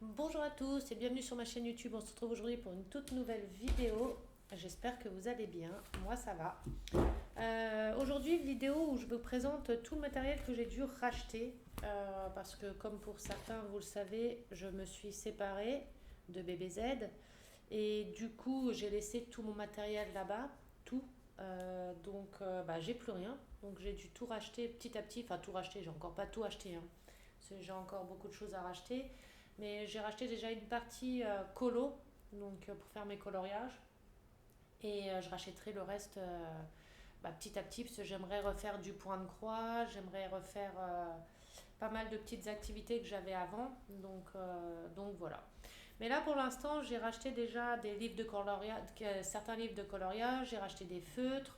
Bonjour à tous et bienvenue sur ma chaîne YouTube. On se retrouve aujourd'hui pour une toute nouvelle vidéo. J'espère que vous allez bien. Moi, ça va. Aujourd'hui, une vidéo où je vous présente tout le matériel que j'ai dû racheter. Parce que, comme pour certains, vous le savez, je me suis séparée de BBZ. Et du coup, j'ai laissé tout mon matériel là-bas. Tout. J'ai plus rien. Donc, j'ai dû tout racheter petit à petit. Enfin, tout racheter. J'ai encore pas tout acheté, hein. Parce que j'ai encore beaucoup de choses à racheter. Mais j'ai racheté déjà une partie colo, pour faire mes coloriages. Et je rachèterai le reste petit à petit, parce que j'aimerais refaire du point de croix, j'aimerais refaire pas mal de petites activités que j'avais avant. Donc voilà. Mais là, pour l'instant, j'ai racheté déjà des livres de coloriage, certains livres de coloriage, j'ai racheté des feutres.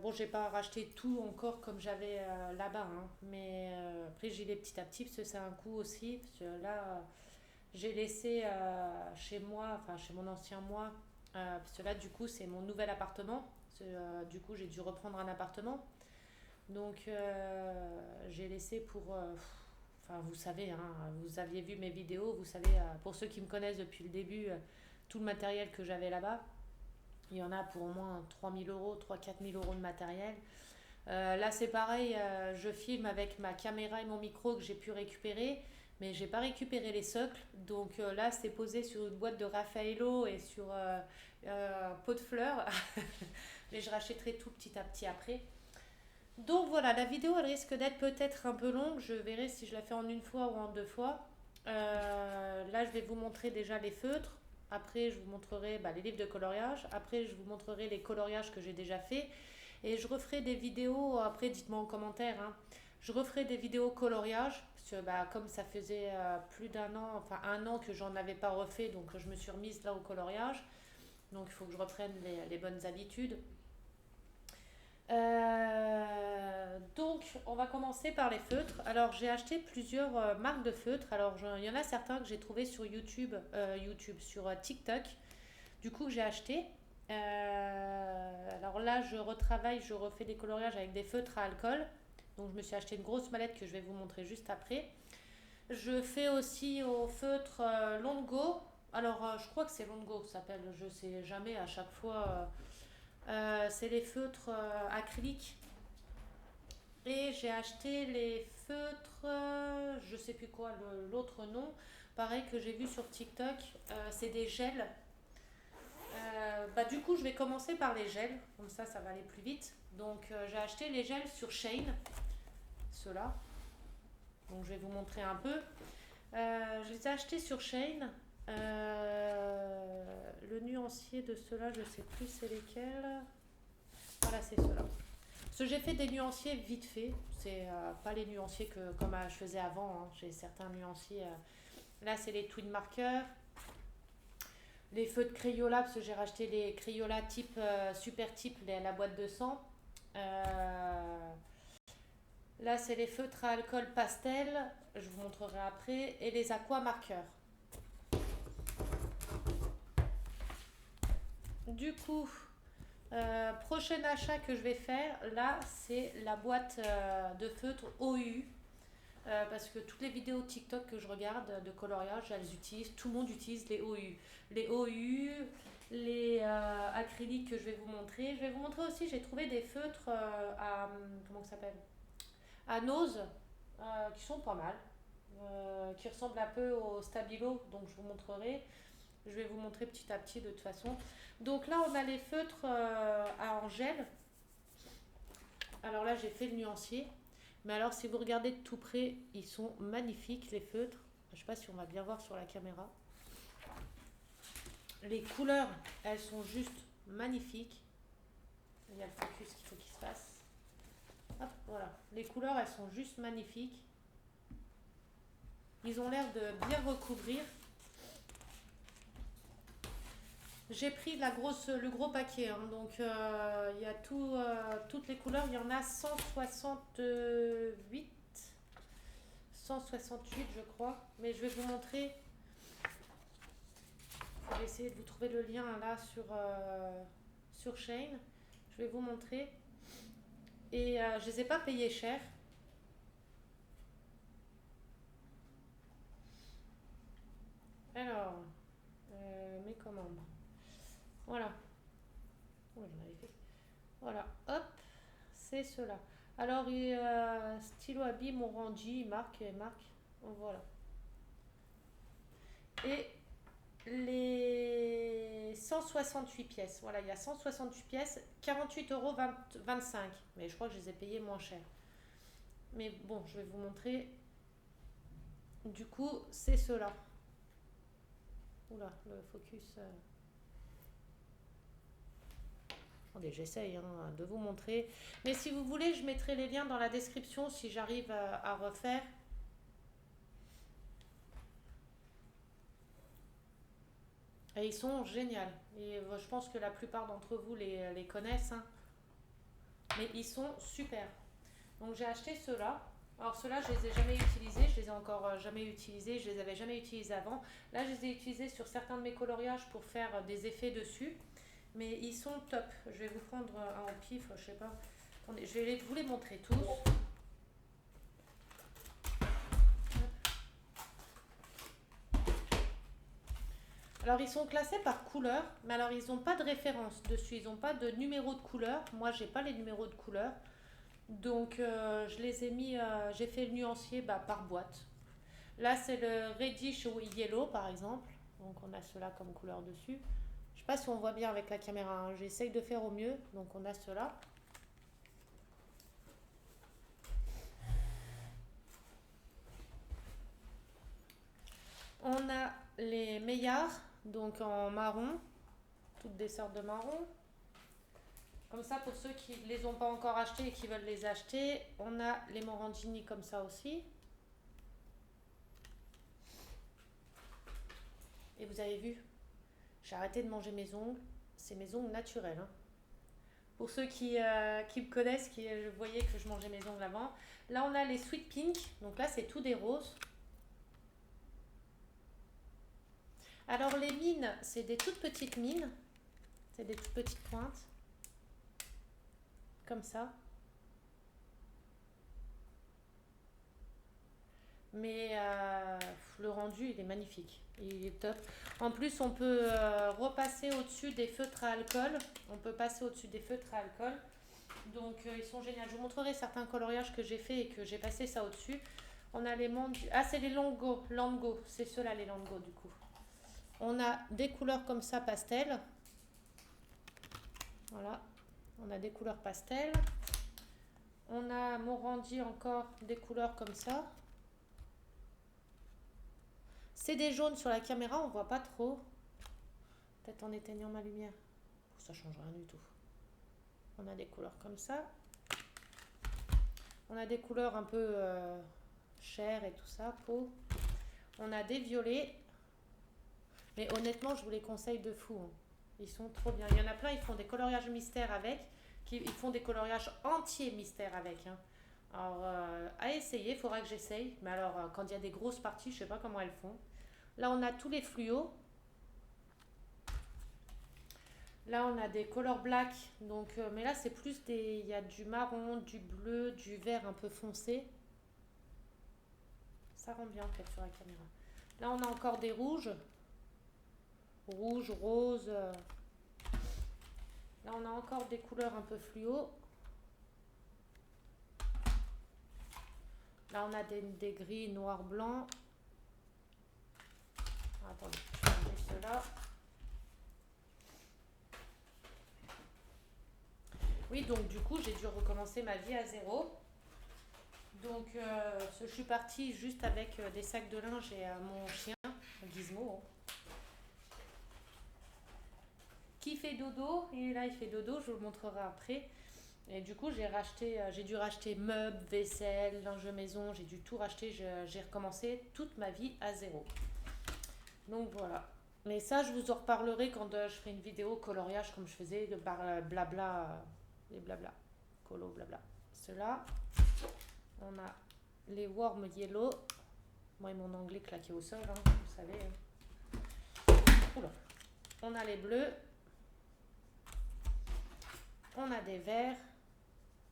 Bon, j'ai pas racheté tout encore comme j'avais là-bas, hein, mais après j'y vais petit à petit parce que c'est un coût aussi. Parce que là, j'ai laissé chez moi, enfin chez mon ancien moi, parce que là, du coup, c'est mon nouvel appartement. Parce que, du coup, j'ai dû reprendre un appartement. Donc, j'ai laissé pour. Enfin, vous savez, hein, vous aviez vu mes vidéos, vous savez, pour ceux qui me connaissent depuis le début, tout le matériel que j'avais là-bas. Il y en a pour au moins 3 000 euros, 3 000 à 4 000 euros de matériel. Là, c'est pareil, je filme avec ma caméra et mon micro que j'ai pu récupérer, mais j'ai pas récupéré les socles. Donc là, c'est posé sur une boîte de Raffaello et sur un pot de fleurs. Mais je rachèterai tout petit à petit après. Donc voilà, la vidéo, elle risque d'être peut-être un peu longue. Je verrai si je la fais en une fois ou en deux fois. Là, je vais vous montrer déjà les feutres. Après, je vous montrerai les livres de coloriage. Après, je vous montrerai les coloriages que j'ai déjà fait. Et je referai des vidéos, après, dites-moi en commentaire, hein. Je referai des vidéos coloriage. Parce que comme ça faisait plus d'un an, enfin un an que j'en avais pas refait, donc je me suis remise là au coloriage. Donc il faut que je reprenne les bonnes habitudes. On va commencer par les feutres. Alors, j'ai acheté plusieurs marques de feutres. Alors, il y en a certains que j'ai trouvé sur YouTube, sur TikTok. Du coup, j'ai acheté. Alors là, je retravaille, je refais des coloriages avec des feutres à alcool. Donc, je me suis acheté une grosse mallette que je vais vous montrer juste après. Je fais aussi au feutre Longo. Alors, je crois que c'est Longo que ça s'appelle. Je sais jamais à chaque fois. C'est les feutres acryliques. Et j'ai acheté les feutres, je sais plus quoi, l'autre nom, pareil que j'ai vu sur TikTok, c'est des gels. Du coup, je vais commencer par les gels, comme ça va aller plus vite. Donc, j'ai acheté les gels sur Shane, ceux-là. Donc, je vais vous montrer un peu. Je les ai achetés sur Shane. Le nuancier de ceux-là, je sais plus c'est lesquels. Voilà, c'est ceux-là. Parce que j'ai fait des nuanciers vite fait. C'est pas les nuanciers que comme je faisais avant, hein. J'ai certains nuanciers. Là, c'est les twin markers. Les feux de Crayola, parce que j'ai racheté les Crayola type super type, la boîte de 100. Là, c'est les feutres à alcool pastel. Je vous montrerai après. Et les aqua markers. Du coup, prochain achat que je vais faire, là, c'est la boîte de feutre OU. Parce que toutes les vidéos TikTok que je regarde de coloriage, elles utilisent, tout le monde utilise les OU. Les OU, les acryliques que je vais vous montrer. Je vais vous montrer aussi, j'ai trouvé des feutres comment ça s'appelle, à nose, qui sont pas mal, qui ressemblent un peu au Stabilo, donc je vous montrerai. Je vais vous montrer petit à petit de toute façon. Donc là, on a les feutres en gel. Alors là, j'ai fait le nuancier. Mais alors, si vous regardez de tout près, ils sont magnifiques, les feutres. Je ne sais pas si on va bien voir sur la caméra. Les couleurs, elles sont juste magnifiques. Il y a le focus qu'il faut qu'il se fasse. Hop, voilà. Les couleurs, elles sont juste magnifiques. Ils ont l'air de bien recouvrir. J'ai pris le gros paquet, hein. Donc il y a toutes les couleurs. Il y en a 168. 168 je crois. Mais je vais vous montrer. Je vais essayer de vous trouver le lien là sur Shane. Je vais vous montrer. Et je les ai pas payés cher. Alors, mes commandes. Voilà. Oh, j'en avais fait. Voilà, hop, c'est cela. Alors, stylo Abim, Orangi, marque, marque. Voilà. Et les 168 pièces. Voilà, il y a 168 pièces, 48,25 €. Mais je crois que je les ai payées moins cher. Mais bon, je vais vous montrer. Du coup, c'est cela. Oula, le focus. Attendez, j'essaye de vous montrer. Mais si vous voulez, je mettrai les liens dans la description si j'arrive à refaire. Et ils sont géniaux. Et je pense que la plupart d'entre vous les connaissent. Hein. Mais ils sont super. Donc j'ai acheté ceux-là. Alors ceux-là, je les ai jamais utilisés. Je les ai encore jamais utilisés. Je les avais jamais utilisés avant. Là, je les ai utilisés sur certains de mes coloriages pour faire des effets dessus. Mais ils sont top. Je vais vous prendre un au pif, je sais pas. Attendez, je vais vous les montrer tous. Alors ils sont classés par couleur, mais alors ils n'ont pas de référence dessus, ils n'ont pas de numéro de couleur. Moi j'ai pas les numéros de couleur, donc je les ai mis, j'ai fait le nuancier par boîte. Là c'est le reddish ou yellow par exemple, donc on a cela comme couleur dessus. Je sais pas si on voit bien avec la caméra, hein. J'essaye de faire au mieux, donc on a cela. On a les meilleurs, donc en marron, toutes des sortes de marron. Comme ça, pour ceux qui ne les ont pas encore achetés et qui veulent les acheter, on a les Morandini comme ça aussi. Et vous avez vu, j'ai arrêté de manger mes ongles. C'est mes ongles naturels. Hein. Pour ceux qui me connaissent, qui voyaient que je mangeais mes ongles avant. Là, on a les Sweet Pink. Donc là, c'est tout des roses. Alors, les mines, c'est des toutes petites mines. C'est des toutes petites pointes. Comme ça. Mais le rendu, il est magnifique. Il est top. En plus, on peut repasser au-dessus des feutres à alcool. On peut passer au-dessus des feutres à alcool. Donc, ils sont géniaux. Je vous montrerai certains coloriages que j'ai fait et que j'ai passé ça au-dessus. On a les Ah, c'est les Lango. C'est ceux-là, les Lango, du coup. On a des couleurs comme ça, pastel. Voilà. On a des couleurs pastel. On a Morandi encore des couleurs comme ça. C'est des jaunes sur la caméra, on voit pas trop. Peut-être en éteignant ma lumière. Ça change rien du tout. On a des couleurs comme ça. On a des couleurs un peu chair et tout ça, peau. On a des violets. Mais honnêtement, je vous les conseille de fou. Hein. Ils sont trop bien. Il y en a plein, ils font des coloriages mystères avec. Ils font des coloriages entiers mystères avec. Hein. Alors, à essayer, il faudra que j'essaye. Mais alors, quand il y a des grosses parties, je sais pas comment elles font. Là, on a tous les fluos. Là, on a des colors black. Donc, mais là, c'est plus des... Il y a du marron, du bleu, du vert un peu foncé. Ça rend bien, peut-être, sur la caméra. Là, on a encore des rouges. Rouge, rose. Là, on a encore des couleurs un peu fluo. Là, on a des gris, noir, blanc. Attendez, je vais enlever ceux-là. Oui, donc du coup, j'ai dû recommencer ma vie à zéro. Donc, je suis partie juste avec des sacs de linge et mon chien, Gizmo, qui fait dodo. Et là, il fait dodo, je vous le montrerai après. Et du coup, j'ai dû racheter meubles, vaisselle, linge de maison, j'ai dû tout racheter. J'ai recommencé toute ma vie à zéro. Donc voilà. Mais ça, je vous en reparlerai quand je ferai une vidéo coloriage comme je faisais, de blabla, les blabla, colo blabla. Ceux-là, on a les warm yellow. Moi et mon anglais claqué au sol, hein, vous savez. Oula. On a les bleus. On a des verts.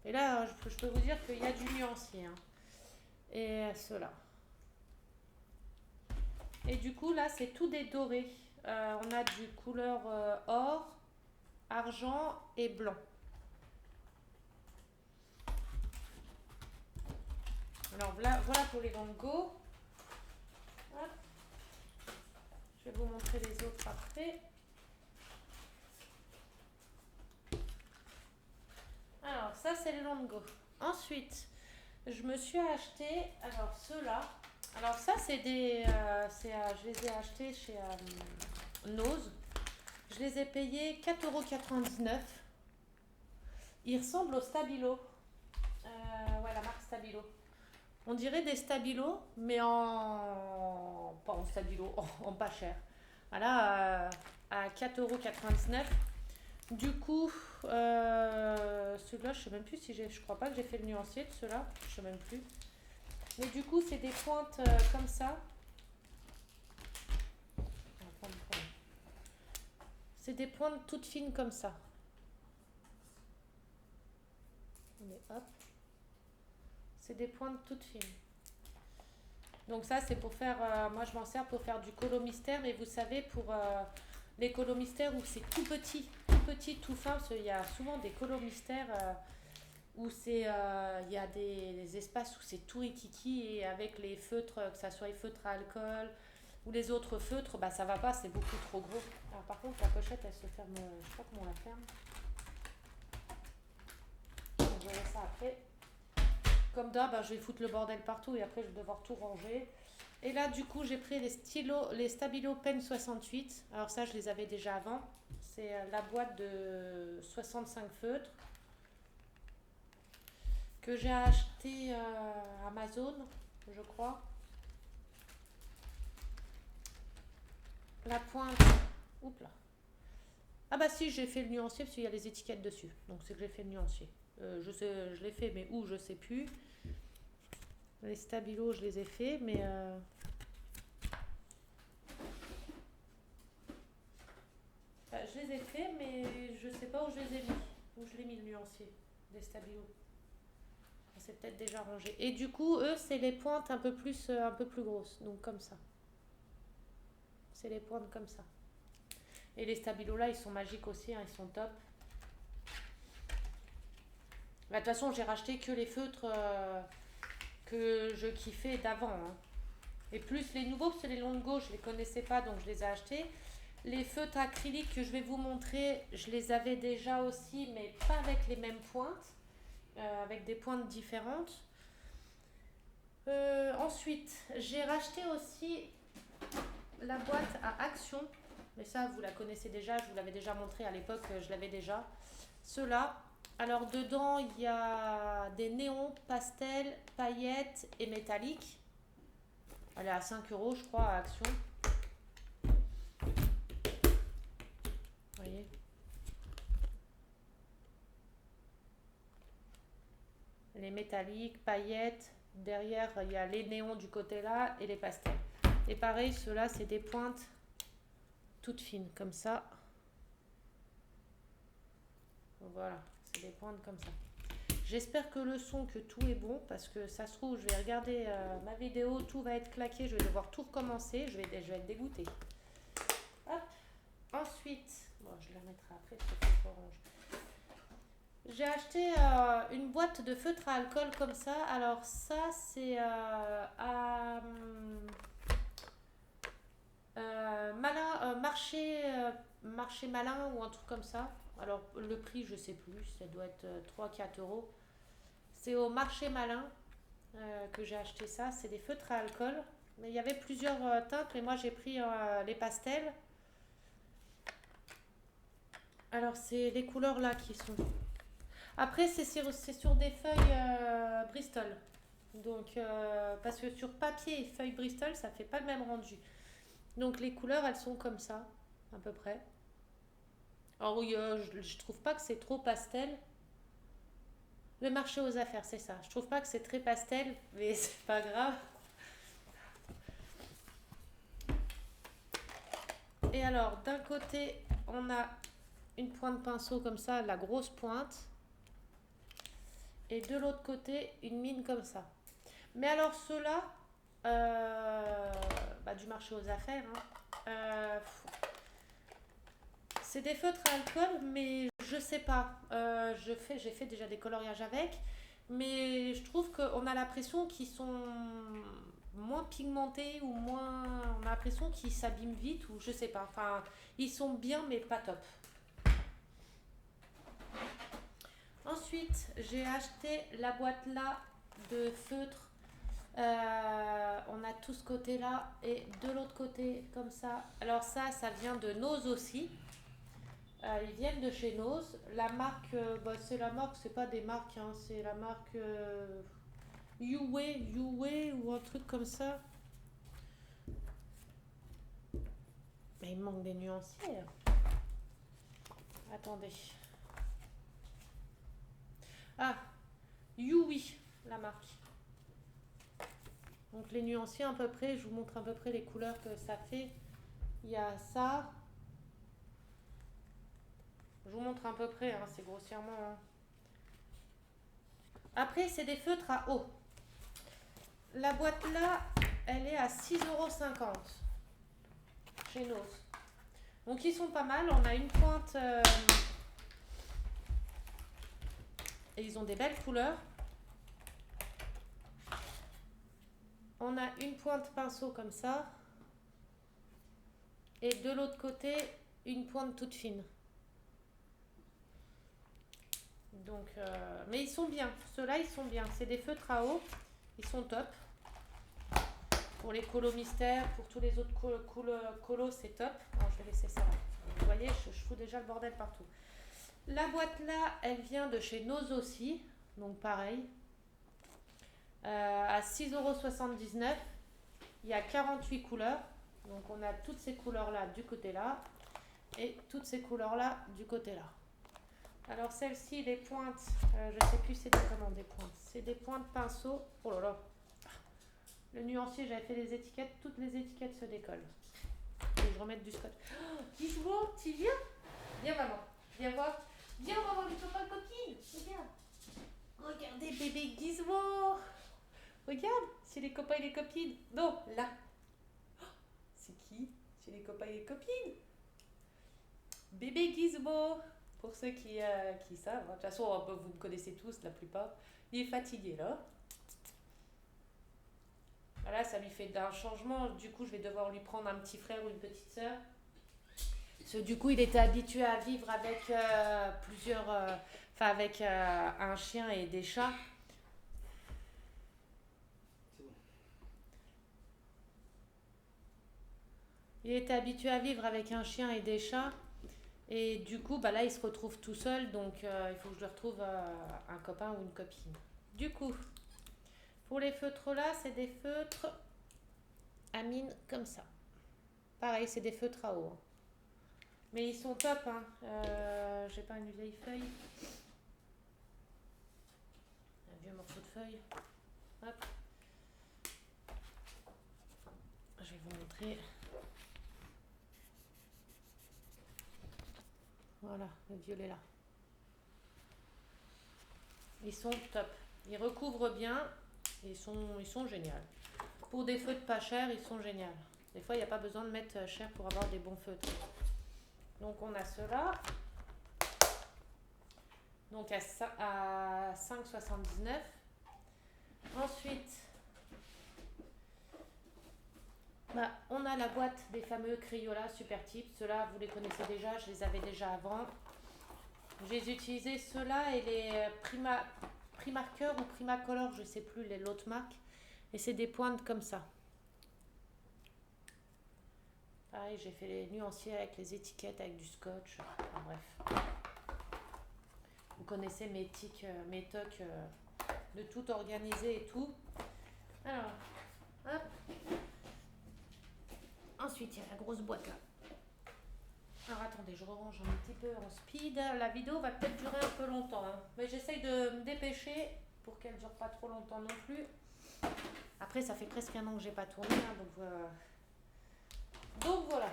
Et là, je peux vous dire qu'il y a du nuancier. Hein. Et ceux-là. Et du coup, là, c'est tout des dorés. On a du couleur or, argent et blanc. Alors voilà pour les longos. Hop. Je vais vous montrer les autres après. Alors ça c'est les longos. Ensuite, je me suis acheté, alors ceux-là. Alors ça c'est des, je les ai achetés chez Nose. Je les ai payés 4,99 €. Ils ressemblent au Stabilo. Ouais, la marque Stabilo. On dirait des Stabilo, mais en... pas en Stabilo, en pas cher. Voilà, à 4,99 €. Du coup, celui-là, je sais même plus si j'ai... Je crois pas que j'ai fait le nuancier de ceux-là. Je sais même plus. Mais du coup, c'est des pointes comme ça. C'est des pointes toutes fines comme ça. Mais hop. C'est des pointes toutes fines. Donc ça, c'est pour faire... moi, je m'en sers pour faire du colo mystère. Mais vous savez, pour les colos mystères où c'est tout petit, tout fin. Parce qu'il y a souvent des colos mystères où c'est... il y a des espaces où c'est tout rikiki. Et avec les feutres, que ça soit les feutres à alcool ou les autres feutres, bah ça va pas, c'est beaucoup trop gros. Alors par contre, la pochette, elle se ferme... je sais pas comment on la ferme. Je verrai ça après. Comme d'hab, bah, je vais foutre le bordel partout et après je vais devoir tout ranger. Et là, du coup, j'ai pris les stylos, les Stabilo Pen 68. Alors ça, je les avais déjà avant. C'est la boîte de 65 feutres que j'ai acheté à Amazon, je crois. La pointe... Oups là. Ah bah si, j'ai fait le nuancier parce qu'il y a les étiquettes dessus. Donc c'est que j'ai fait le nuancier. Je l'ai fait, mais où, je sais plus. Les Stabilo, je les ai fait, mais... je les ai fait, mais je sais pas où je les ai mis. Où je l'ai mis le nuancier des Stabilo. C'est peut-être déjà rangé. Et du coup, eux, c'est les pointes un peu plus grosses. Donc comme ça. C'est les pointes comme ça. Et les Stabilo là, ils sont magiques aussi, hein, ils sont top. Bah, de toute façon, j'ai racheté que les feutres que je kiffais d'avant. Hein. Et plus les nouveaux, parce que les longos, je les connaissais pas, donc je les ai achetés. Les feutres acryliques que je vais vous montrer, je les avais déjà aussi, mais pas avec les mêmes pointes. Avec des pointes différentes. Ensuite, j'ai racheté aussi la boîte à Action. Mais ça, vous la connaissez déjà, je vous l'avais déjà montré à l'époque, je l'avais déjà. Ceux-là. Alors, dedans, il y a des néons, pastels, paillettes et métalliques. Elle est à 5 € je crois, à Action. Vous voyez ? Les métalliques, paillettes. Derrière, il y a les néons du côté là et les pastels. Et pareil, ceux-là, c'est des pointes toutes fines, comme ça. Voilà, c'est des pointes comme ça. J'espère que le son, que tout est bon, parce que ça se trouve, je vais regarder ma vidéo, tout va être claqué, je vais devoir tout recommencer, je vais être dégoûtée. Hop. Ensuite, bon, je la remettrai après, parce que c'est orange. J'ai acheté une boîte de feutre à alcool comme ça. Alors ça, c'est marché malin ou un truc comme ça. Alors le prix, je sais plus, ça doit être 3-4 €. C'est au marché malin que j'ai acheté ça. C'est des feutres à alcool. Mais il y avait plusieurs teintes, mais moi j'ai pris les pastels. Alors c'est les couleurs là qui sont... Après, c'est sur des feuilles Bristol. Donc, parce que sur papier et feuilles Bristol, ça fait pas le même rendu. Donc, les couleurs, elles sont comme ça, à peu près. Alors, oui, je trouve pas que c'est trop pastel. Le marché aux affaires, c'est ça. Je trouve pas que c'est très pastel, mais c'est pas grave. Et alors, d'un côté, on a une pointe pinceau comme ça, la grosse pointe. Et de l'autre côté, une mine comme ça. Mais alors ceux-là, du marché aux affaires. Hein. C'est des feutres à alcool, mais je sais pas. J'ai fait déjà des coloriages avec, mais je trouve qu'on a l'impression qu'ils sont moins pigmentés ou moins. On a l'impression qu'ils s'abîment vite ou je sais pas. Enfin, ils sont bien, mais pas top. Ensuite, j'ai acheté la boîte là de feutres. On a tout ce côté là et de l'autre côté comme ça. Alors ça vient de Nose aussi. Ils viennent de chez Nose. La marque, c'est la marque, c'est pas des marques, hein, c'est la marque Uwe ou un truc comme ça. Mais il manque des nuanciers. Attendez. Ah, Yui, la marque. Donc les nuanciers à peu près, je vous montre à peu près les couleurs que ça fait. Il y a ça. Je vous montre à peu près, hein, c'est grossièrement. Hein. Après, c'est des feutres à eau. La boîte là, elle est à 6,50 € chez Nose. Donc ils sont pas mal. On a une pointe. Et ils ont des belles couleurs. On a une pointe pinceau comme ça. Et de l'autre côté, une pointe toute fine. Donc, mais ils sont bien. Ceux-là, ils sont bien. C'est des feutres à eau. Ils sont top. Pour les colos mystères, pour tous les autres colos, c'est top. Bon, je vais laisser ça. Vous voyez, je fous déjà le bordel partout. La boîte là, elle vient de chez Nose aussi. Donc pareil. À 6,79 €. Il y a 48 couleurs. Donc on a toutes ces couleurs-là du côté là. Et toutes ces couleurs-là du côté là. Alors celle-ci, les pointes, je sais plus c'était comment des pointes. C'est des pointes pinceau. Oh là là. Le nuancier, j'avais fait les étiquettes. Toutes les étiquettes se décollent. Et je remets du scotch. Oh, Gizmo, tu viens? Viens maman. Viens voir. Viens, on va voir les copains copines. Regarde. Regardez bébé Gizmo. Regarde, c'est les copains et les copines. Non, là. Oh, c'est qui? C'est les copains et les copines. Bébé Gizmo. Pour ceux qui savent. De toute façon, vous me connaissez tous, la plupart. Il est fatigué, là. Voilà, ça lui fait un changement. Du coup, je vais devoir lui prendre un petit frère ou une petite sœur. Parce que du coup, il était habitué à vivre avec avec un chien et des chats. Il était habitué à vivre avec un chien et des chats. Et du coup, là, il se retrouve tout seul. Donc, il faut que je lui retrouve un copain ou une copine. Du coup, pour les feutres là, c'est des feutres à mine comme ça. Pareil, c'est des feutres à eau. Hein. Mais ils sont top. Hein. J'ai pas une vieille feuille. Un vieux morceau de feuille. Hop. Je vais vous montrer. Voilà, le violet là. Ils sont top. Ils recouvrent bien. Ils sont géniaux. Pour des feutres pas chers, ils sont géniaux. Des fois, il n'y a pas besoin de mettre cher pour avoir des bons feutres. Donc, on a ceux-là. Donc, à 5,79 €. Ensuite, on a la boîte des fameux Crayola Super Tips. Ceux-là, vous les connaissez déjà. Je les avais déjà avant. J'ai utilisé ceux-là et les Primarker ou Primacolor, je ne sais plus l'autre marque. Et c'est des pointes comme ça. Pareil, j'ai fait les nuanciers avec les étiquettes, avec du scotch. Enfin, bref. Vous connaissez mes tocs de tout organiser et tout. Alors, hop. Ensuite, il y a la grosse boîte là. Alors attendez, je range un petit peu en speed. La vidéo va peut-être durer un peu longtemps. Hein. Mais j'essaye de me dépêcher pour qu'elle ne dure pas trop longtemps non plus. Après, ça fait presque un an que j'ai pas tourné. Hein, donc voilà.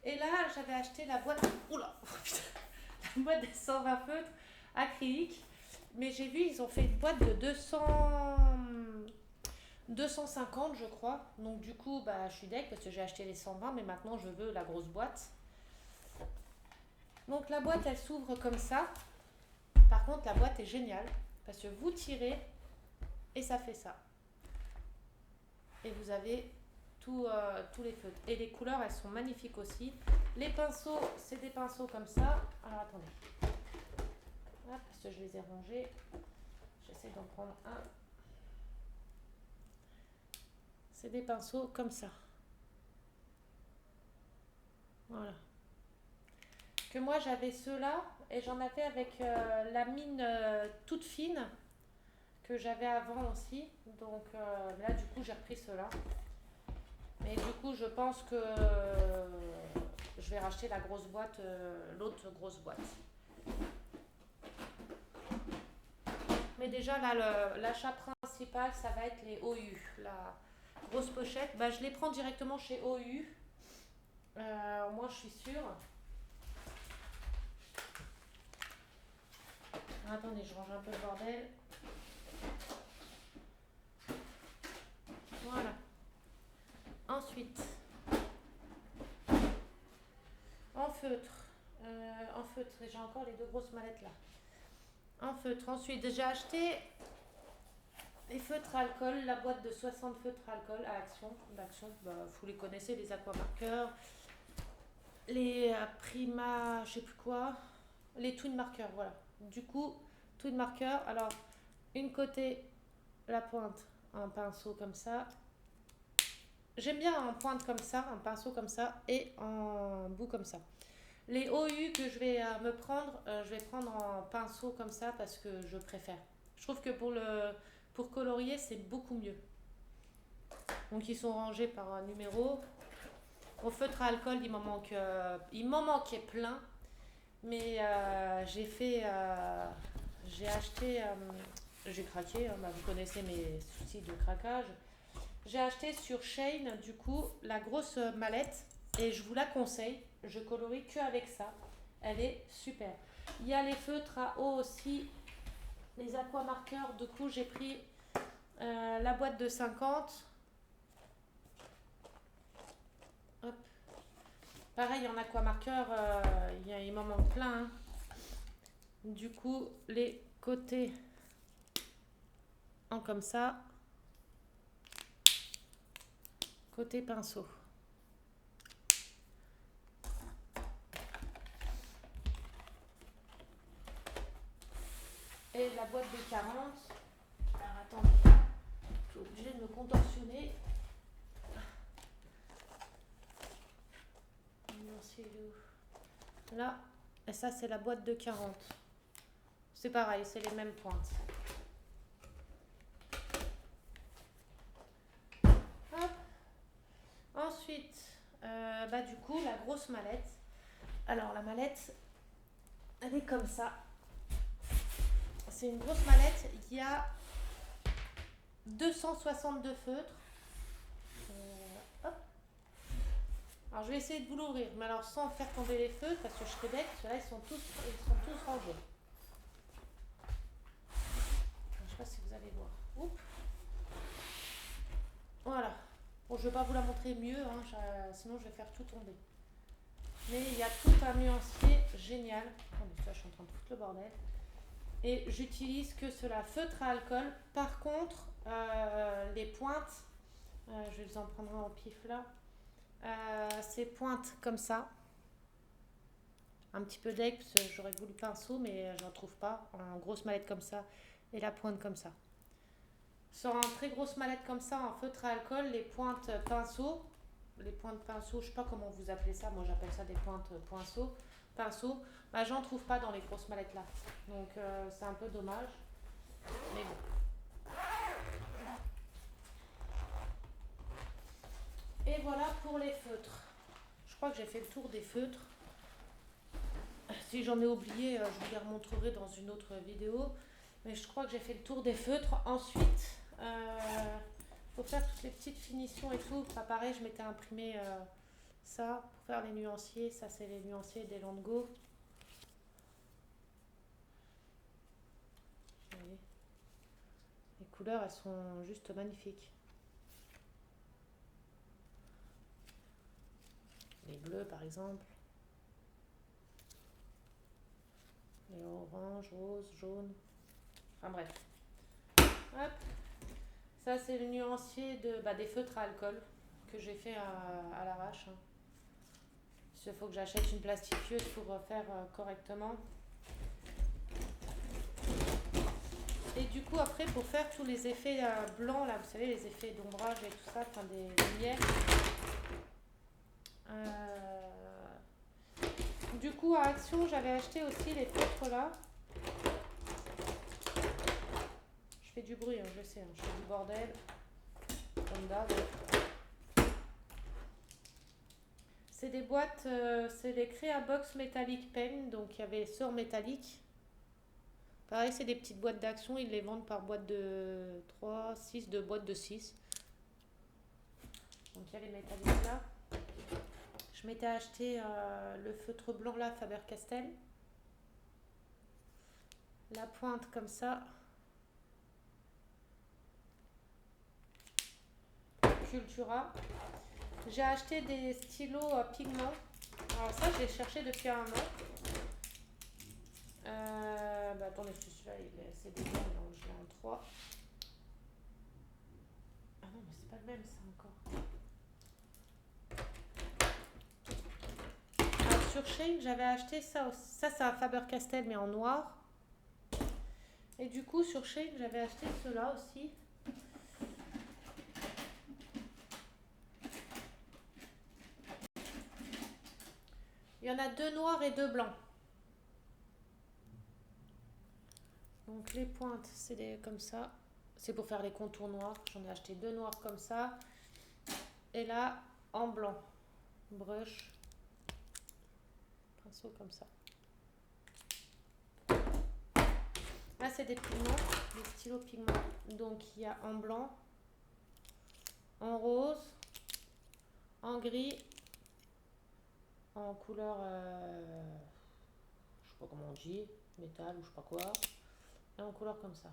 Et là, j'avais acheté la boîte. Oula, la boîte des 120 feutres acryliques. Mais j'ai vu, ils ont fait une boîte de 250 je crois. Donc du coup, bah, je suis deg parce que j'ai acheté les 120, mais maintenant je veux la grosse boîte. Donc la boîte, elle s'ouvre comme ça. Par contre, la boîte est géniale parce que vous tirez et ça fait ça. Et vous avez tous les feutres. Et les couleurs, elles sont magnifiques aussi. Les pinceaux, c'est des pinceaux comme ça. Alors attendez. Hop, parce que je les ai rangés. J'essaie d'en prendre un. C'est des pinceaux comme ça. Voilà. Que moi j'avais ceux-là et j'en avais avec la mine toute fine que j'avais avant aussi. Donc là du coup j'ai repris ceux-là. Mais du coup je pense que je vais racheter la grosse boîte, l'autre grosse boîte. Mais déjà là l'achat principal ça va être les OU. La grosse pochette, bah, je les prends directement chez OU. Au moins je suis sûre. Attendez, je range un peu le bordel. Voilà. Ensuite, en feutre. En feutre, j'ai encore les deux grosses mallettes là. En feutre. Ensuite, j'ai acheté les feutres à alcool, la boîte de 60 feutres à alcool à Action. D'Action, bah, vous les connaissez, les aquamarqueurs, les Prima, je sais plus quoi, les Twin Markers, voilà. Du coup, Twin Marker, alors, une côté, la pointe en pinceau comme ça. J'aime bien en pointe comme ça, un pinceau comme ça et en bout comme ça. Les OU que je vais me prendre, je vais prendre en pinceau comme ça parce que je préfère. Je trouve que pour colorier, c'est beaucoup mieux. Donc ils sont rangés par un numéro. Au feutre à alcool, il m'en manquait plein. Mais j'ai acheté, j'ai craqué, hein, bah, vous connaissez mes soucis de craquage. J'ai acheté sur Shein du coup la grosse mallette et je vous la conseille. Je colorie que avec ça. Elle est super. Il y a les feutres à eau aussi, les aquamarqueurs. Du coup, j'ai pris la boîte de 50. Hop. Pareil en aquamarqueur, il m'en manque plein. Hein. Du coup, les côtés en comme ça. Côté pinceau. Et la boîte de 40. Alors attendez, je suis obligée de me contorsionner. Là, et ça c'est la boîte de 40. C'est pareil, c'est les mêmes pointes. Hop. Ensuite, bah du coup, la grosse mallette. Alors la mallette, elle est comme ça. C'est une grosse mallette. Il y a 262 feutres. Hop. Alors je vais essayer de vous l'ouvrir, mais alors sans faire tomber les feutres parce que je suis bête. Ceux-là ils sont tous rangés. Je sais pas si vous allez voir. Oups. Voilà. Bon, je ne vais pas vous la montrer mieux, hein, sinon je vais faire tout tomber. Mais il y a tout un nuancier génial. Oh, mais ça, je suis en train de foutre le bordel. Et j'utilise que cela, feutre à alcool. Par contre, les pointes, je vais vous en prendre un au pif là. Ces pointes comme ça. Un petit peu d'aigle, parce que j'aurais voulu pinceau, mais j'en trouve pas. En grosse mallette comme ça. Et la pointe comme ça. Sur une très grosse mallette comme ça, en feutre à alcool, les pointes pinceau, je sais pas comment vous appelez ça, moi j'appelle ça des pointes pinceau, bah j'en trouve pas dans les grosses mallettes là. Donc c'est un peu dommage. Mais bon. Et voilà pour les feutres. Je crois que j'ai fait le tour des feutres. Si j'en ai oublié, je vous les remontrerai dans une autre vidéo. Mais je crois que j'ai fait le tour des feutres. Ensuite, pour faire toutes les petites finitions et tout, pas pareil, je m'étais imprimé ça pour faire les nuanciers. Ça, c'est les nuanciers des Landgo. Vous voyez, les couleurs, elles sont juste magnifiques. Les bleus par exemple. Les oranges, roses, jaunes. Enfin bref. Hop. Ça c'est le nuancier des feutres à alcool que j'ai fait à l'arrache. Il faut que j'achète une plastifieuse pour faire correctement. Et du coup après pour faire tous les effets blancs là, vous savez les effets d'ombrage et tout ça, enfin des lumières. Du coup à Action j'avais acheté aussi les feutres là. Je fais du bruit, hein, je sais, hein, je fais du bordel. Comme d'hab. C'est des boîtes, c'est des Creabox Metallic Pen, donc il y avait sort métallique. Pareil, c'est des petites boîtes d'Action, ils les vendent par boîte de 3, 6, de boîtes de 6. Donc il y a les métalliques là. Je m'étais acheté le feutre blanc là, Faber-Castell. La pointe comme ça. Cultura. J'ai acheté des stylos pigments. Alors ça, je l'ai cherché depuis un an. Attendez, celui-là, c'est des blancs, donc je l'ai en 3. Ah non, mais c'est pas le même ça encore. Alors, sur Shein, j'avais acheté ça aussi. Ça, c'est un Faber-Castell, mais en noir. Et du coup, sur Shein, j'avais acheté ceux-là aussi. Il y en a 2 noirs et 2 blancs. Donc les pointes, c'est comme ça. C'est pour faire les contours noirs. J'en ai acheté 2 noirs comme ça. Et là, en blanc. Brush. Pinceau comme ça. Là, c'est des pigments, des stylos pigments. Donc il y a en blanc, en rose, en gris, en couleur, je sais pas comment on dit, métal ou je sais pas quoi. Et en couleur comme ça.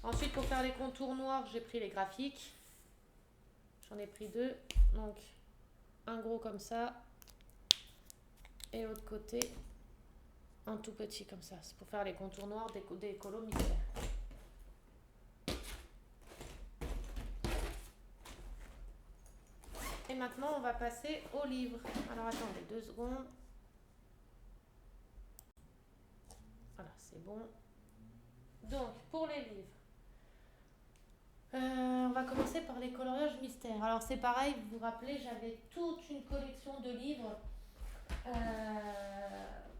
Ensuite, pour faire les contours noirs, j'ai pris les graphiques. J'en ai pris 2. Donc, un gros comme ça. Et l'autre côté, un tout petit comme ça. C'est pour faire les contours noirs des colos mystères. Et maintenant, on va passer au livre. Alors, attendez 2 secondes. Voilà, c'est bon. Donc, pour les livres. On va commencer par les coloriages mystères. Alors c'est pareil, vous vous rappelez, j'avais toute une collection de livres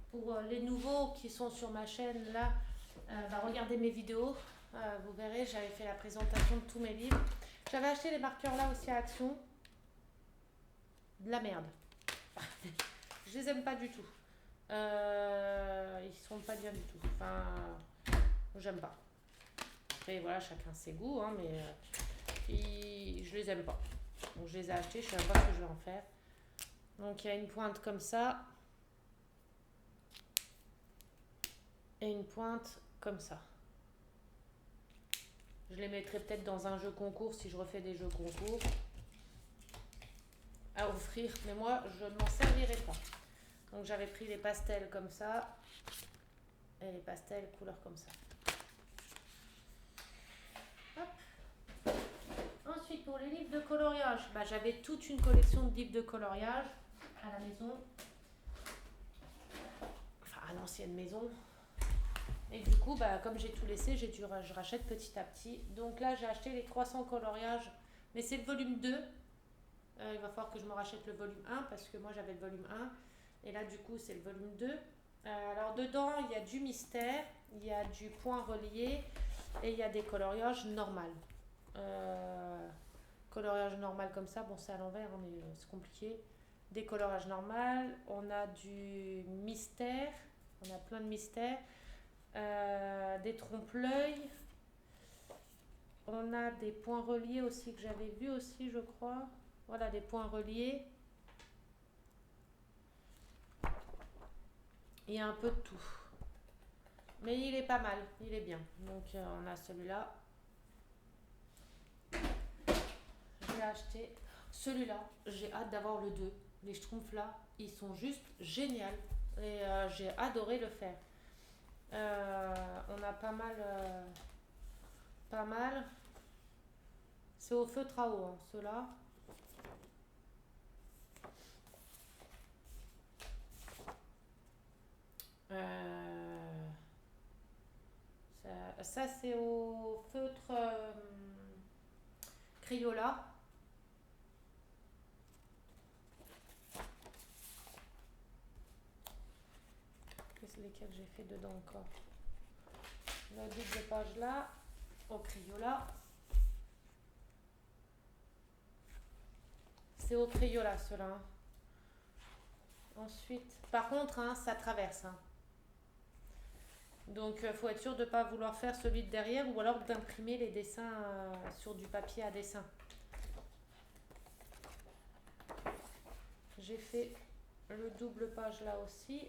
pour les nouveaux qui sont sur ma chaîne là. Regardez mes vidéos, vous verrez, j'avais fait la présentation de tous mes livres. J'avais acheté les marqueurs là aussi à Action. De la merde. Je les aime pas du tout. Ils sont pas bien du tout. Enfin, j'aime pas. Après voilà, chacun ses goûts, hein, mais je les aime pas. Donc je les ai achetés, je sais pas ce que je vais en faire. Donc il y a une pointe comme ça. Et une pointe comme ça. Je les mettrai peut-être dans un jeu concours si je refais des jeux concours à offrir, mais moi je ne m'en servirai pas. Donc j'avais pris les pastels comme ça et les pastels couleur comme ça. Hop. Ensuite pour les livres de coloriage, j'avais toute une collection de livres de coloriage à la maison, enfin à l'ancienne maison. Et du coup, comme j'ai tout laissé, je rachète petit à petit. Donc là, j'ai acheté les 300 coloriages, mais c'est le volume 2. Il va falloir que je me rachète le volume 1 parce que moi j'avais le volume 1. Et là, du coup, c'est le volume 2. Alors dedans, il y a du mystère, il y a du point relié et il y a des coloriages normaux. Coloriage normal comme ça, bon c'est à l'envers, hein, mais c'est compliqué. Des coloriages normaux, on a du mystère, on a plein de mystères. Des trompe-l'œil, on a des points reliés aussi que j'avais vu aussi je crois, voilà des points reliés, il y a un peu de tout mais il est pas mal, il est bien. Donc on a celui-là, je l'ai acheté, Celui-là, j'ai hâte d'avoir le 2. Les Schtroumpfs là, ils sont juste géniaux. Et j'ai adoré le faire. On a pas mal. Pas mal. C'est au feutre à eau, hein, ceux-là. Euh, ça c'est au feutre Crayola. Qu'est-ce lesquels j'ai fait dedans encore? La double page là, au Crayola. C'est au Crayola ceux-là. Hein. Ensuite, par contre, hein, ça traverse. Hein. Donc, il faut être sûr de ne pas vouloir faire celui de derrière ou alors d'imprimer les dessins sur du papier à dessin. J'ai fait le double page là aussi.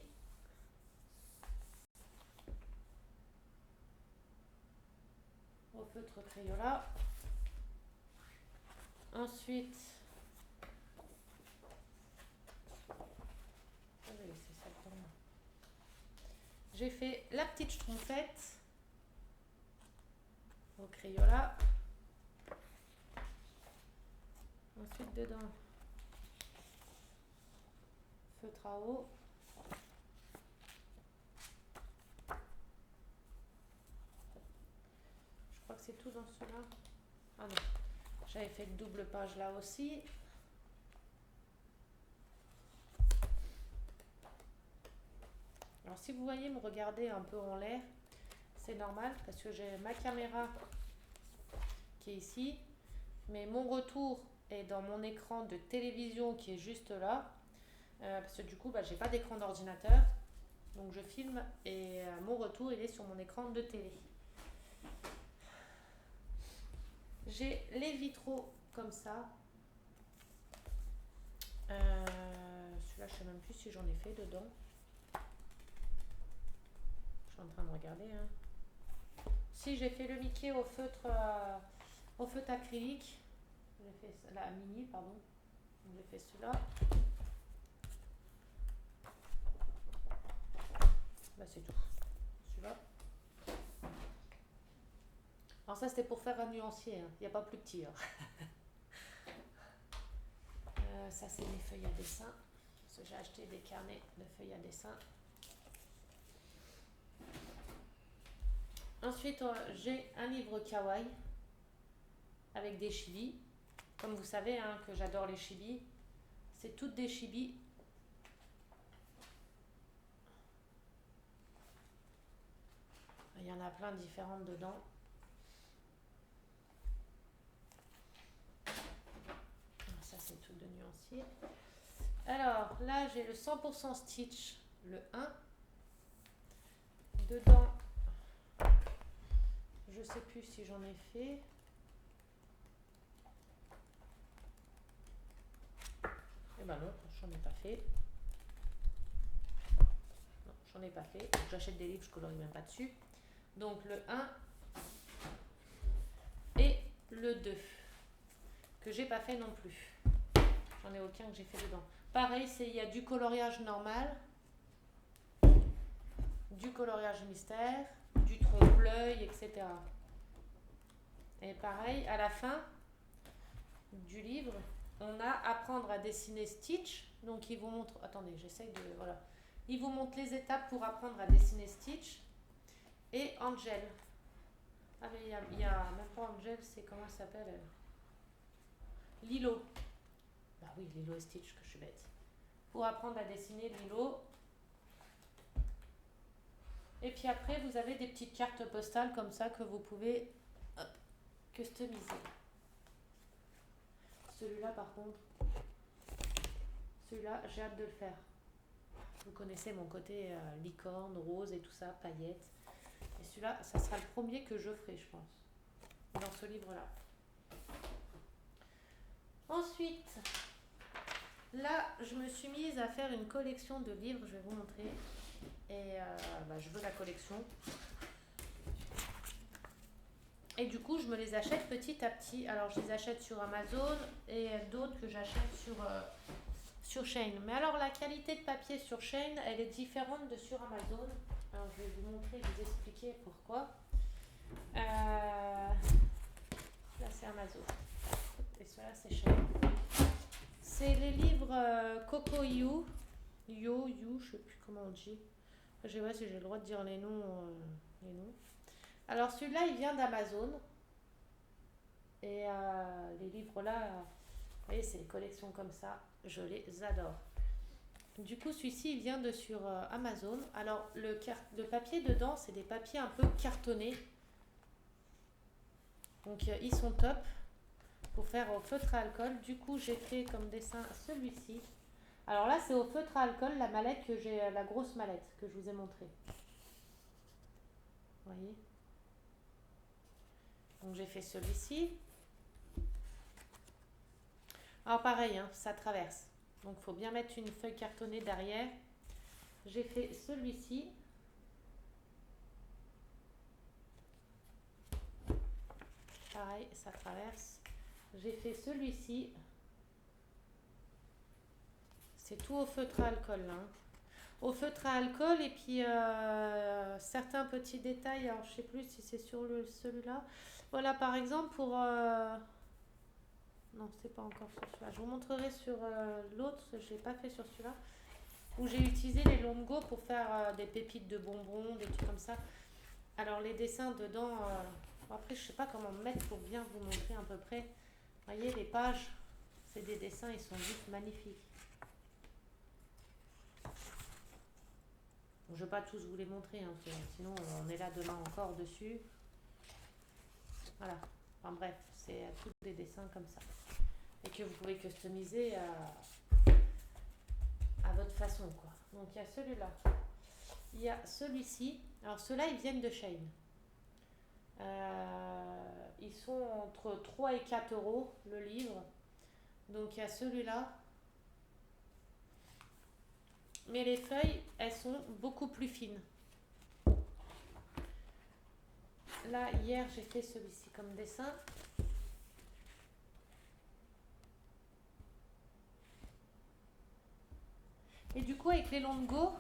Au feutre Crayola. Ensuite, j'ai fait la petite schtroumpfette au Crayola. Ensuite, dedans, feutre à eau. Je crois que c'est tout dans cela. Ah non, j'avais fait le double page là aussi. Alors si vous voyez me regarder un peu en l'air, c'est normal parce que j'ai ma caméra qui est ici, mais mon retour est dans mon écran de télévision qui est juste là, parce que du coup j'ai pas d'écran d'ordinateur, donc je filme et mon retour il est sur mon écran de télé. J'ai les vitraux comme ça. Celui-là je sais même plus si j'en ai fait dedans. Je suis en train de regarder. Hein. Si j'ai fait le Mickey au feutre acrylique, j'ai fait la mini, pardon. J'ai fait celui-là. Bah c'est tout. Celui-là. Alors ça c'était pour faire un nuancier. Hein. Il n'y a pas plus petit. Hein. Ça c'est mes feuilles à dessin. Parce que j'ai acheté des carnets de feuilles à dessin. Ensuite, j'ai un livre kawaii avec des chibis. Comme vous savez hein, que j'adore les chibis. C'est toutes des chibis. Il y en a plein de différentes dedans. Ça, c'est tout de nuancier. Alors, là, j'ai le 100% Stitch, le 1. Dedans, je sais plus si j'en ai fait. Eh ben non, j'en ai pas fait. Non, j'en ai pas fait. J'achète des livres, je colorie même pas dessus. Donc le 1 et le 2 que j'ai pas fait non plus. J'en ai aucun que j'ai fait dedans. Pareil, il y a du coloriage normal, du coloriage mystère, du trompe-l'œil, etc. Et pareil, à la fin du livre, on a apprendre à dessiner Stitch. Donc il vous montre, attendez, j'essaye de, voilà. Il vous montre les étapes pour apprendre à dessiner Stitch et Angel. Ah mais il y a même pas Angel, c'est comment elle s'appelle Lilo. Bah oui, Lilo et Stitch, que je suis bête. Pour apprendre à dessiner Lilo. Et puis après, vous avez des petites cartes postales comme ça que vous pouvez customiser. Celui-là, par contre, celui-là, j'ai hâte de le faire. Vous connaissez mon côté licorne, rose et tout ça, paillettes. Et celui-là, ça sera le premier que je ferai, je pense, dans ce livre-là. Ensuite, là, je me suis mise à faire une collection de livres, je vais vous montrer. Et je veux la collection. Et du coup, je me les achète petit à petit. Alors, je les achète sur Amazon et d'autres que j'achète sur Shein. Mais alors, la qualité de papier sur Shein, elle est différente de sur Amazon. Alors, je vais vous montrer, vous expliquer pourquoi. Là, c'est Amazon. Et cela, c'est Shein. C'est les livres Coco You. Je sais plus comment on dit. Je sais pas si j'ai le droit de dire les noms. Alors, celui-là, il vient d'Amazon. Et les livres là, vous voyez, c'est les collections comme ça, je les adore. Du coup, celui-ci, il vient de sur Amazon. Alors, le papier dedans, c'est des papiers un peu cartonnés. Donc, ils sont top pour faire au feutre à alcool. Du coup, j'ai fait comme dessin celui-ci. Alors là, c'est au feutre à alcool, la mallette que j'ai, la grosse mallette que je vous ai montrée. Vous voyez? Donc, j'ai fait celui-ci. Alors pareil, hein, ça traverse. Donc il faut bien mettre une feuille cartonnée derrière. J'ai fait celui-ci. Pareil, ça traverse. J'ai fait celui-ci. C'est tout au feutre à alcool là, hein. Au feutre à alcool et puis certains petits détails. Alors je sais plus si c'est sur celui-là. Voilà par exemple pour... Non, c'est pas encore sur celui-là. Je vous montrerai sur l'autre, je ne l'ai pas fait sur celui-là. Où j'ai utilisé les longos pour faire des pépites de bonbons, des trucs comme ça. Alors les dessins dedans, après je sais pas comment me mettre pour bien vous montrer à peu près. Vous voyez les pages, c'est des dessins, ils sont juste magnifiques. Je ne vais pas tous vous les montrer, hein, sinon on est là demain encore dessus. Voilà, enfin bref, c'est tous des dessins comme ça. Et que vous pouvez customiser à votre façon, quoi. Donc il y a celui-là. Il y a celui-ci. Alors ceux-là, ils viennent de Shein. Ils sont entre 3 et 4 euros le livre. Donc il y a celui-là. Mais les feuilles, elles sont beaucoup plus fines. Là, hier, j'ai fait celui-ci comme dessin. Et du coup, avec les longos,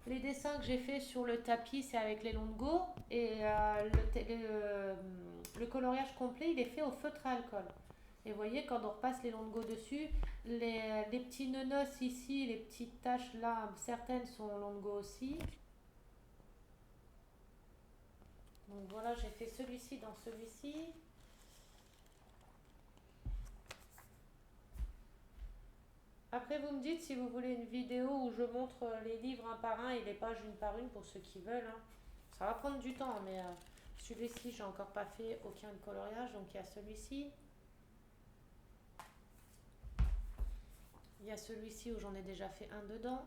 les dessins que j'ai fait sur le tapis, c'est avec les longos. Et le coloriage complet, il est fait au feutre à alcool. Et vous voyez, quand on repasse les longos dessus, les petits neunos ici, les petites taches là, certaines sont longos aussi. Donc voilà, j'ai fait celui-ci dans celui-ci. Après, vous me dites si vous voulez une vidéo où je montre les livres un par un et les pages une par une pour ceux qui veulent, hein. Ça va prendre du temps, mais celui-ci, j'ai encore pas fait aucun coloriage. Donc il y a celui-ci. Il y a celui-ci où j'en ai déjà fait un dedans.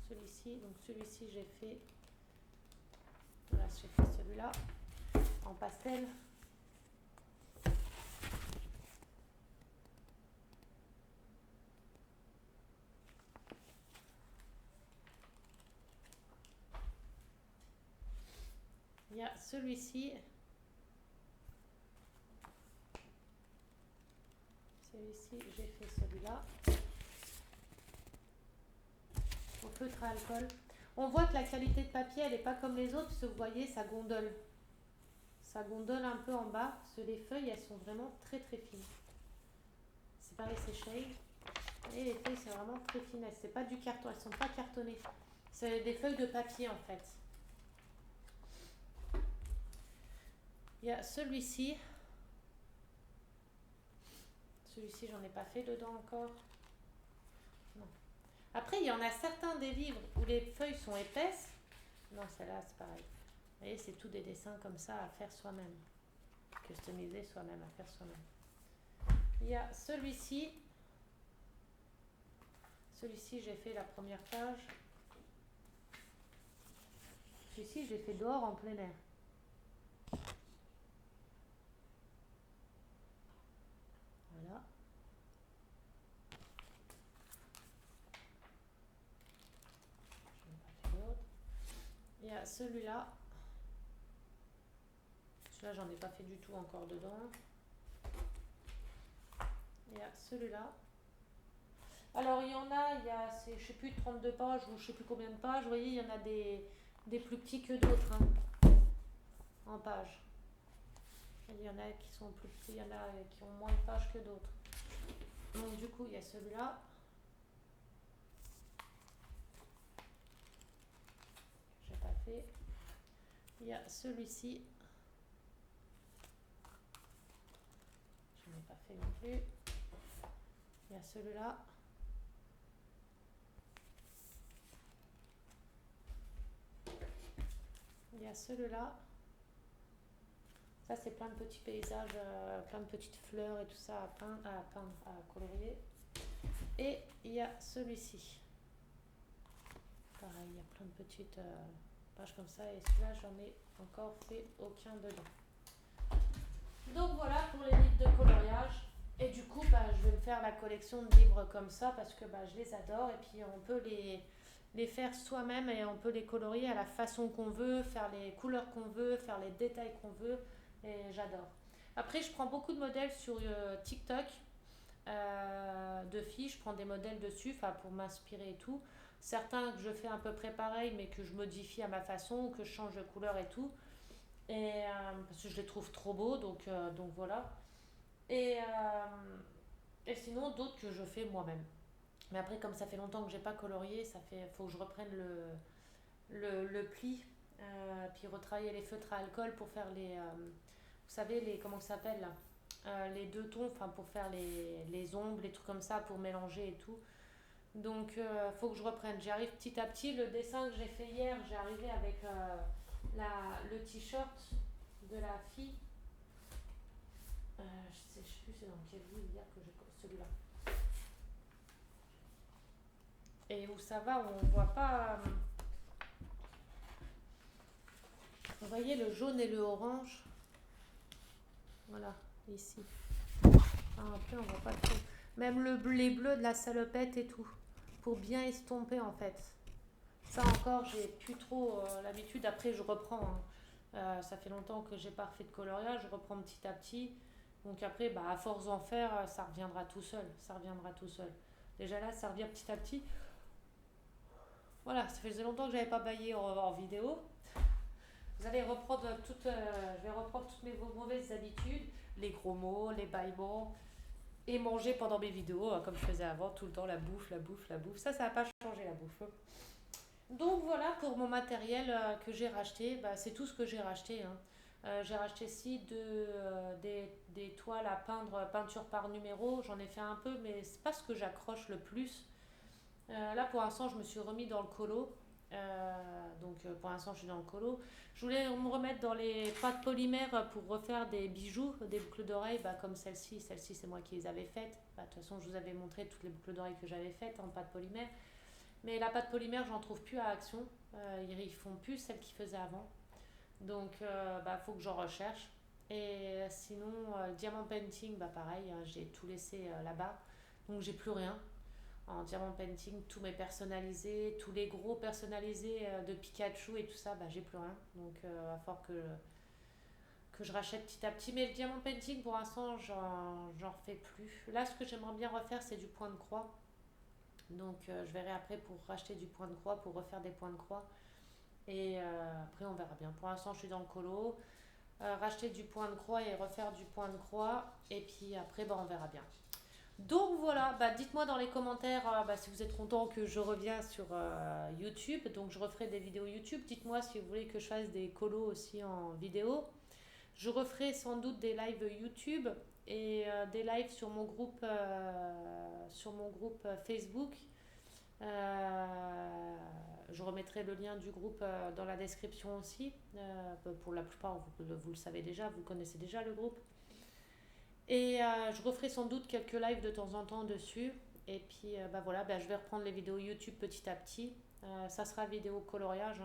Celui-ci, donc celui-ci, j'ai fait... Voilà, j'ai fait celui-là en pastel. Il y a celui-ci. Celui-ci, j'ai fait celui-là. Au feutre à alcool. On voit que la qualité de papier, elle n'est pas comme les autres, parce que vous voyez, ça gondole. Ça gondole un peu en bas, parce que les feuilles, elles sont vraiment très très fines. C'est pareil, c'est Shein. Et les feuilles, c'est vraiment très fines. C'est pas du carton, elles sont pas cartonnées. C'est des feuilles de papier en fait. Il y a celui-ci. Celui-ci, j'en ai pas fait dedans encore. Non. Après, il y en a certains des livres où les feuilles sont épaisses. Non, celle-là, c'est pareil. Vous voyez, c'est tout des dessins comme ça à faire soi-même. Customiser soi-même, à faire soi-même. Il y a celui-ci. Celui-ci, j'ai fait la première page. Celui-ci, je l'ai fait dehors en plein air. Voilà. Je n'ai pas fait l'autre. Il y a celui-là. Celui-là, j'en ai pas fait du tout encore dedans. Il y a celui-là. Alors, il y en a, je sais plus, 32 pages ou je sais plus combien de pages. Vous voyez, il y en a des plus petits que d'autres en pages. Il y en a qui sont plus petits, il y en a qui ont moins de pages que d'autres. Donc, du coup, il y a celui-là. J'ai pas fait. Il y a celui-ci. Je n'ai pas fait non plus. Il y a celui-là. Il y a celui-là. Ça, c'est plein de petits paysages, plein de petites fleurs et tout ça à peindre, à colorier. Et il y a celui-ci. Pareil, il y a plein de petites pages comme ça. Et celui-là, j'en ai encore fait aucun dedans. Donc voilà pour les livres de coloriage. Et du coup, je vais me faire la collection de livres comme ça parce que je les adore. Et puis, on peut les faire soi-même et on peut les colorier à la façon qu'on veut, faire les couleurs qu'on veut, faire les détails qu'on veut. Et j'adore. Après, je prends beaucoup de modèles sur TikTok de filles. Je prends des modèles dessus pour m'inspirer et tout. Certains que je fais à peu près pareil, mais que je modifie à ma façon, que je change de couleur et tout. Et, parce que je les trouve trop beaux, donc voilà. Et, sinon, d'autres que je fais moi-même. Mais après, comme ça fait longtemps que j'ai pas colorié, faut que je reprenne le pli, puis retravailler les feutres à alcool pour faire vous savez, comment ça s'appelle là, les deux tons, pour faire les ombres, les trucs comme ça, pour mélanger et tout. Donc, faut que je reprenne. J'y arrive petit à petit. Le dessin que j'ai fait hier, j'ai arrivé avec le t-shirt de la fille. Je sais plus c'est dans quel livre hier que j'ai celui-là. Et où ça va, on voit pas. Vous voyez le jaune et le orange. Voilà, ici. Après, on voit pas trop. Même les bleus de la salopette et tout. Pour bien estomper en fait. Ça encore, j'ai plus trop l'habitude. Après, je reprends. Ça fait longtemps que j'ai pas refait de coloriage. Je reprends petit à petit. Donc après, à force d'en faire, ça reviendra tout seul. Ça reviendra tout seul. Déjà là, ça revient petit à petit. Voilà, ça faisait longtemps que j'avais pas baillé en vidéo. Vous allez reprendre je vais reprendre toutes mes mauvaises habitudes, les gros mots, les bâillements, et manger pendant mes vidéos, comme je faisais avant, tout le temps la bouffe, la bouffe, la bouffe. Ça n'a pas changé la bouffe. Donc voilà pour mon matériel que j'ai racheté. C'est tout ce que j'ai racheté. J'ai racheté ici des toiles à peindre, peinture par numéro. J'en ai fait un peu, mais c'est pas ce que j'accroche le plus. Là pour l'instant, je me suis remis dans le colo. Donc pour l'instant, je suis dans le colo. Je voulais me remettre dans les pâtes polymères pour refaire des bijoux, des boucles d'oreilles comme celle-ci. Celle-ci, c'est moi qui les avais faites. De toute façon, je vous avais montré toutes les boucles d'oreilles que j'avais faites en pâte polymère. Mais la pâte polymère, j'en trouve plus à Action. Ils font plus celle qu'ils faisaient avant. Donc, faut que j'en recherche. Et sinon, diamant painting, pareil, j'ai tout laissé là-bas. Donc, j'ai plus rien. En diamant painting, tout m'est personnalisé. Tous les gros personnalisés de Pikachu et tout ça, j'ai plus rien. Donc, il va falloir que je rachète petit à petit. Mais le diamant painting, pour l'instant, j'en refais plus. Là, ce que j'aimerais bien refaire, c'est du point de croix. Donc je verrai après pour racheter du point de croix, pour refaire des points de croix. Et après on verra bien. Pour l'instant je suis dans le colo. Racheter du point de croix et refaire du point de croix. Et puis après on verra bien. Donc voilà, dites-moi dans les commentaires si vous êtes content que je reviens sur YouTube. Donc je referai des vidéos YouTube. Dites-moi si vous voulez que je fasse des colos aussi en vidéo. Je referai sans doute des lives YouTube et des lives sur mon groupe Facebook. Je remettrai le lien du groupe dans la description aussi. Pour la plupart, vous le savez déjà, vous connaissez déjà le groupe. Et je referai sans doute quelques lives de temps en temps dessus. Et puis voilà, je vais reprendre les vidéos YouTube petit à petit. Ça sera vidéo coloriage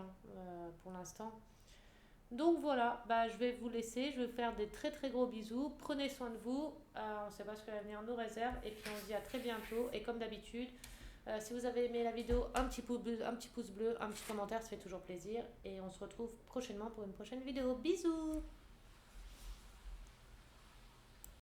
pour l'instant. Donc voilà, je vais vous laisser. Je vais vous faire des très très gros bisous. Prenez soin de vous. On ne sait pas ce que l'avenir nous réserve. Et puis on se dit à très bientôt. Et comme d'habitude, si vous avez aimé la vidéo, un petit pouce bleu, un petit commentaire, ça fait toujours plaisir. Et on se retrouve prochainement pour une prochaine vidéo. Bisous!